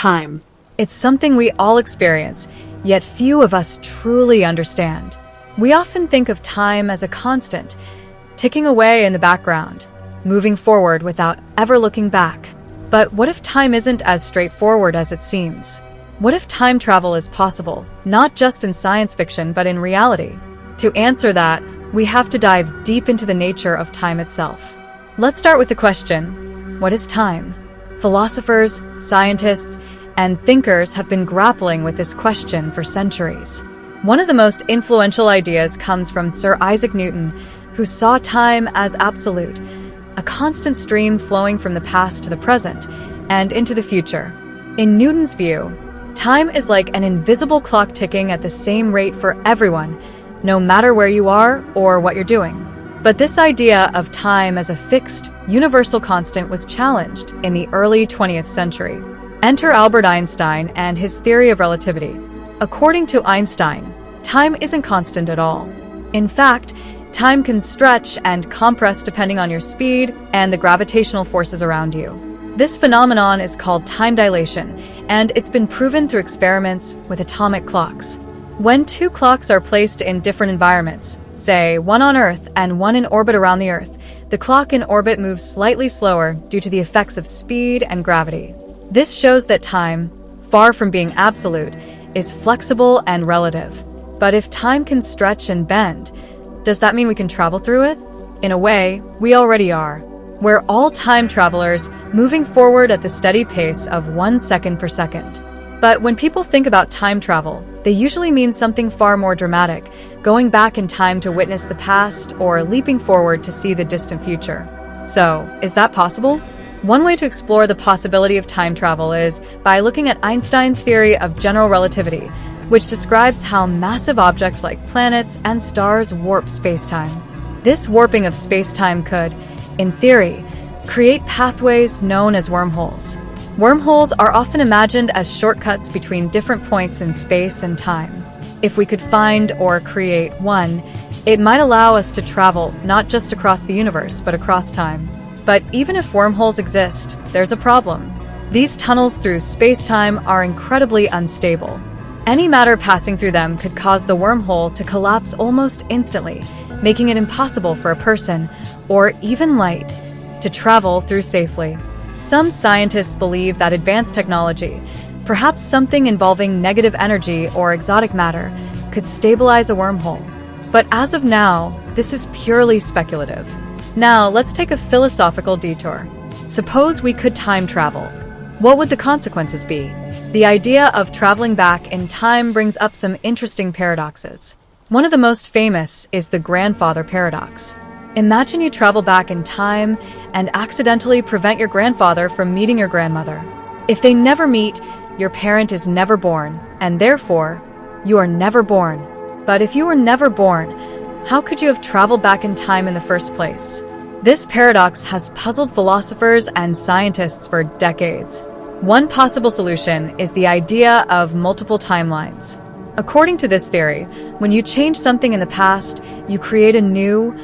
time? It's something we all experience, yet few of us truly understand. We often think of time as a constant, ticking away in the background, moving forward without ever looking back. But what if time isn't as straightforward as it seems? What if time travel is possible, not just in science fiction, but in reality? To answer that, we have to dive deep into the nature of time itself. Let's start with the question, what is time? Philosophers, scientists, and thinkers have been grappling with this question for centuries. One of the most influential ideas comes from Sir Isaac Newton, who saw time as absolute, a constant stream flowing from the past to the present and into the future. In Newton's view, time is like an invisible clock ticking at the same rate for everyone, no matter where you are or what you're doing. But this idea of time as a fixed, universal constant was challenged in the early 20th century. Enter Albert Einstein and his theory of relativity. According to Einstein, time isn't constant at all. In fact, time can stretch and compress depending on your speed and the gravitational forces around you. This phenomenon is called time dilation, and it's been proven through experiments with atomic clocks. When two clocks are placed in different environments, say one on Earth and one in orbit around the Earth, the clock in orbit moves slightly slower due to the effects of speed and gravity. This shows that time, far from being absolute, is flexible and relative. But if time can stretch and bend, does that mean we can travel through it? In a way, we already are. We're all time travelers, moving forward at the steady pace of 1 second per second. But when people think about time travel, they usually mean something far more dramatic, going back in time to witness the past or leaping forward to see the distant future. So, is that possible? One way to explore the possibility of time travel is by looking at Einstein's theory of general relativity, which describes how massive objects like planets and stars warp spacetime. This warping of spacetime could, in theory, create pathways known as wormholes. Wormholes are often imagined as shortcuts between different points in space and time. If we could find or create one, it might allow us to travel not just across the universe, but across time. But even if wormholes exist, there's a problem. These tunnels through space-time are incredibly unstable. Any matter passing through them could cause the wormhole to collapse almost instantly, making it impossible for a person, or even light, to travel through safely. Some scientists believe that advanced technology, perhaps something involving negative energy or exotic matter, could stabilize a wormhole. But as of now, this is purely speculative. Now, let's take a philosophical detour. Suppose we could time travel. What would the consequences be? The idea of traveling back in time brings up some interesting paradoxes. One of the most famous is the grandfather paradox. Imagine you travel back in time and accidentally prevent your grandfather from meeting your grandmother. If they never meet, your parent is never born, and therefore, you are never born. But if you were never born, how could you have traveled back in time in the first place? This paradox has puzzled philosophers and scientists for decades. One possible solution is the idea of multiple timelines. According to this theory, when you change something in the past, you create a new,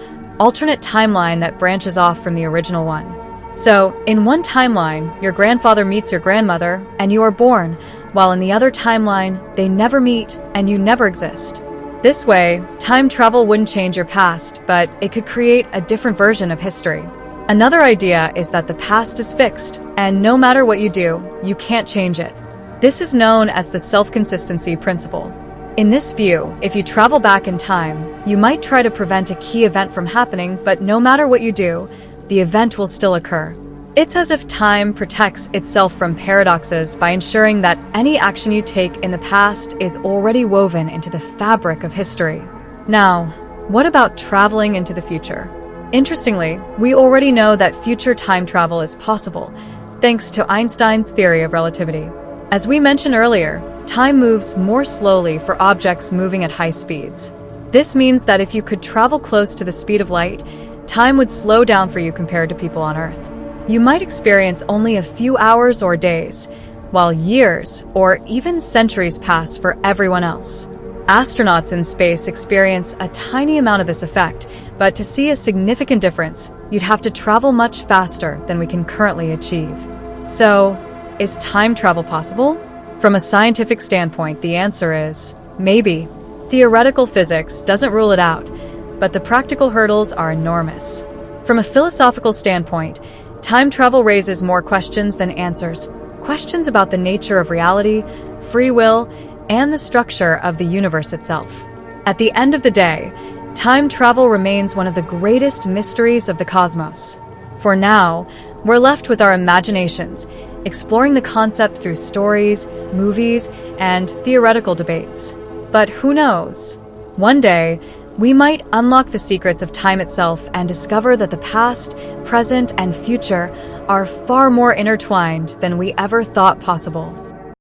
alternate timeline that branches off from the original one. So, in one timeline, your grandfather meets your grandmother, and you are born, while in the other timeline, they never meet, and you never exist. This way, time travel wouldn't change your past, but it could create a different version of history. Another idea is that the past is fixed, and no matter what you do, you can't change it. This is known as the self-consistency principle. In this view, if you travel back in time, you might try to prevent a key event from happening, but no matter what you do, the event will still occur. It's as if time protects itself from paradoxes by ensuring that any action you take in the past is already woven into the fabric of history. Now, what about traveling into the future? Interestingly, we already know that future time travel is possible, thanks to Einstein's theory of relativity. As we mentioned earlier, time moves more slowly for objects moving at high speeds. This means that if you could travel close to the speed of light, time would slow down for you compared to people on Earth. You might experience only a few hours or days, while years or even centuries pass for everyone else. Astronauts in space experience a tiny amount of this effect, but to see a significant difference, you'd have to travel much faster than we can currently achieve. So, Is time travel possible? From a scientific standpoint, the answer is maybe. Theoretical physics doesn't rule it out, but the practical hurdles are enormous. From a philosophical standpoint, time travel raises more questions than answers. Questions about the nature of reality, free will, and the structure of the universe itself. At the end of the day, time travel remains one of the greatest mysteries of the cosmos. For now, we're left with our imaginations, exploring the concept through stories, movies, and theoretical debates. But who knows? One day, we might unlock the secrets of time itself and discover that the past, present, and future are far more intertwined than we ever thought possible.